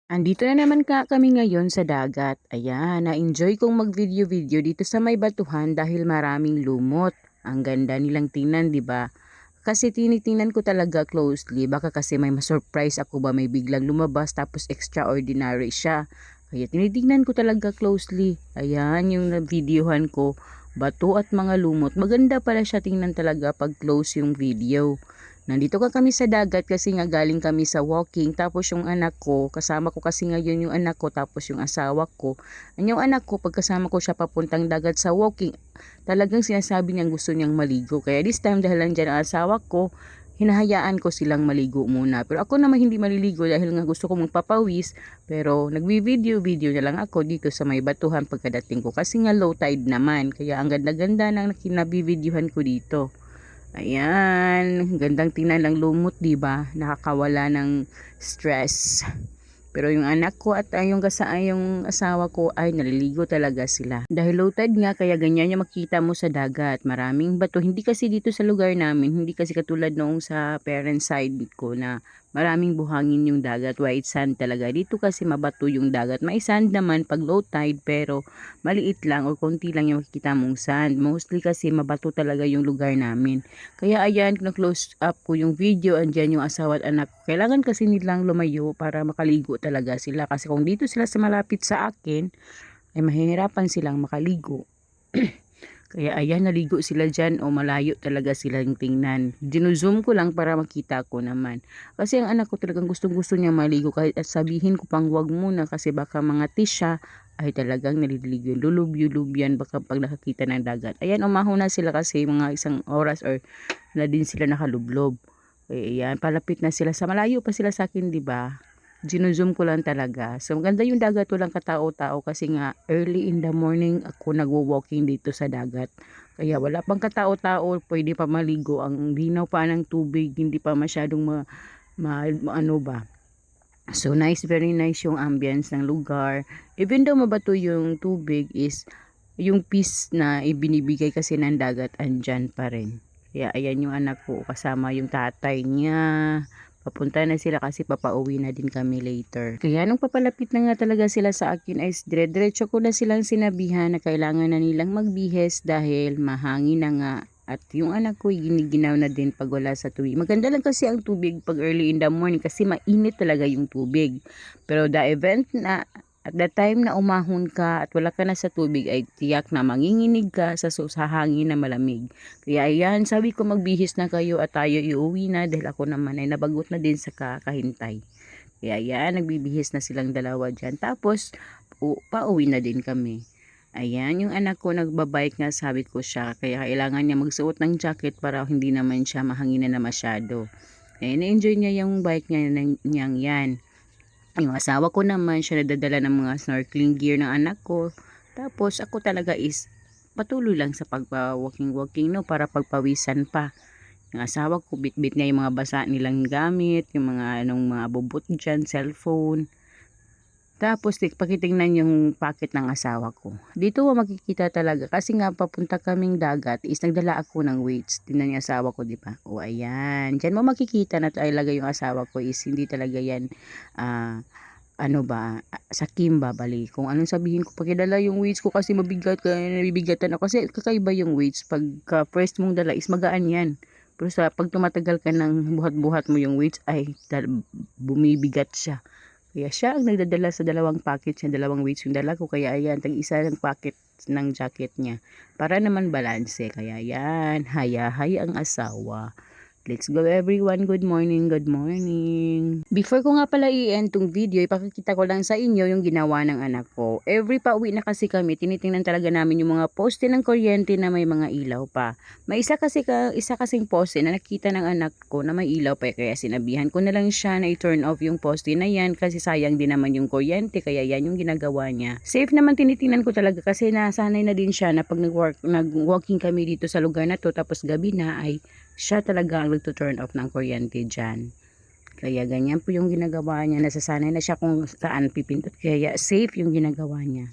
Andito na naman kami ngayon sa dagat. Ayan, na-enjoy kong mag-video-video dito sa may batuhan dahil maraming lumot. Ang ganda nilang tingnan, di ba? Kasi tinitingnan ko talaga closely. Baka kasi may ma-surprise ako ba may biglang lumabas tapos extraordinary siya. Kaya tinitingnan ko talaga closely. Ayan, yung videohan ko. Bato at mga lumot. Maganda pala siya tingnan talaga pag close yung video. Nandito kami sa dagat kasi nga galing kami sa walking tapos yung anak ko, kasama ko kasi ngayon yung anak ko tapos yung asawa ko. Yung anak ko pagkasama ko siya papuntang dagat sa walking, talagang sinasabi niyang gusto niyang maligo. Kaya this time dahil nandiyan ang asawa ko, hinahayaan ko silang maligo muna. Pero ako naman hindi maliligo dahil nga gusto ko magpapawis. Pero nagbi-video na lang ako dito sa may batuhan pagkadating ko kasi nga low tide naman. Kaya ang ganda-ganda ng nabivideohan ko dito. Ayan, gandang tingnan ng lumot, 'di ba? Nakakawala ng stress. Pero yung anak ko at yung asawa ko ay naliligo talaga sila. Dahil low tide nga kaya ganyan yung makita mo sa dagat. Maraming bato. Hindi kasi dito sa lugar namin, hindi kasi katulad noong sa parent side ko na maraming buhangin yung dagat, white sand talaga. Dito kasi mabato yung dagat. May sand naman pag low tide pero maliit lang o konti lang yung makikita mong sand. Mostly kasi mabato talaga yung lugar namin. Kaya ayan, na-close up ko yung video. Andyan yung asawa at anak ko. Kailangan kasi nilang lumayo para makaligo talaga sila. Kasi kung dito sila sa malapit sa akin, ay mahihirapan silang makaligo. Kaya ayan, naligo sila dyan o malayo talaga silang tingnan. Dino-zoom ko lang para makita ko naman. Kasi ang anak ko talagang gustong-gusto niya maligo kahit at sabihin ko pang wag muna kasi baka mga tisya ay talagang naliligo. Lulub-yulub yan baka pag nakakita ng dagat. Ayan, umahon na sila kasi mga isang oras or na din sila nakalublob. Ayan, palapit na sila. Sa malayo pa sila sa akin, di ba? Gino-zoom ko lang talaga. So, maganda yung dagat, walang katao-tao kasi nga early in the morning ako nagwo-walking dito sa dagat. Kaya wala pang katao-tao, pwede pa maligo. Ang linaw pa ng tubig, hindi pa masyadong ano ba. So, nice, very nice yung ambience ng lugar. Even though mabato yung tubig is yung peace na ibinibigay kasi ng dagat andyan pa rin. Kaya ayan yung anak ko kasama yung tatay niya. Papunta na sila kasi papauwi na din kami later. Kaya nung papalapit na nga talaga sila sa akin ay dire-diretso ko na silang sinabihan na kailangan na nilang magbihes dahil mahangin na nga. At yung anak ko giniginaw na din pag wala sa tubig. Maganda lang kasi ang tubig pag early in the morning kasi mainit talaga yung tubig. Pero the event na at the time na umahon ka at wala ka na sa tubig ay tiyak na manginginig ka sa hangin na malamig. Kaya ayan, sabi ko magbihis na kayo at tayo iuwi na dahil ako naman ay nabagot na din sa kakahintay. Kaya ayan, nagbibihis na silang dalawa dyan. Tapos, pauwi na din kami. Ayan, yung anak ko nagbabike nga, sabi ko siya. Kaya kailangan niya magsuot ng jacket para hindi naman siya mahanginan na masyado. Na-enjoy niya yung bike niya niyang yan. Yung asawa ko naman, siya nadadala ng mga snorkeling gear ng anak ko. Tapos, ako talaga is patuloy lang sa pagpa-walking-walking, no, para pagpawisan pa. Yung asawa ko, bit-bit niya yung mga basa nilang gamit, yung mga anong mga bubot dyan, cellphone. Tapos, pakitingnan yung packet ng asawa ko. Dito makikita talaga. Kasi nga, papunta kaming dagat, is nagdala ako ng weights. Tingnan yung asawa ko, di ba? O, ayan. Diyan mo makikita na talaga yung asawa ko is hindi talaga yan, ano ba, sa Kimba, bali. Kung anong sabihin ko, pakidala yung weights ko kasi mabigat, kaya nabibigatan ako. Kasi kakaiba yung weights. Pagka first mong dala is magaan yan. Pero pag tumatagal ka ng buhat-buhat mo yung weights, ay bumibigat siya. Kaya siya ang nagdadala sa dalawang package niya, dalawang weights yung dala ko. Kaya ayan, tag-isa ng packet ng jacket niya. Para naman balanse. Kaya ayan, hayahay ang asawa. Let's go everyone. Good morning, good morning. Before ko nga pala i-end tong video, ipakikita ko lang sa inyo yung ginawa ng anak ko. Every pauwi na kasi kami, tinitingnan talaga namin yung mga poste ng kuryente na may mga ilaw pa. May isa kasing poste na nakita ng anak ko na may ilaw pa, kaya sinabihan ko na lang siya na i-turn off yung poste na yan kasi sayang din naman yung kuryente, kaya yan yung ginagawa niya. Safe naman tinitingnan ko talaga kasi nasanay na din siya na pag nag-walking kami dito sa lugar na to tapos gabi na ay siya talaga ang nagto-turn off ng kuryente dyan. Kaya ganyan po yung ginagawa niya. Nasasanay na siya kung saan pipindot. Kaya safe yung ginagawa niya.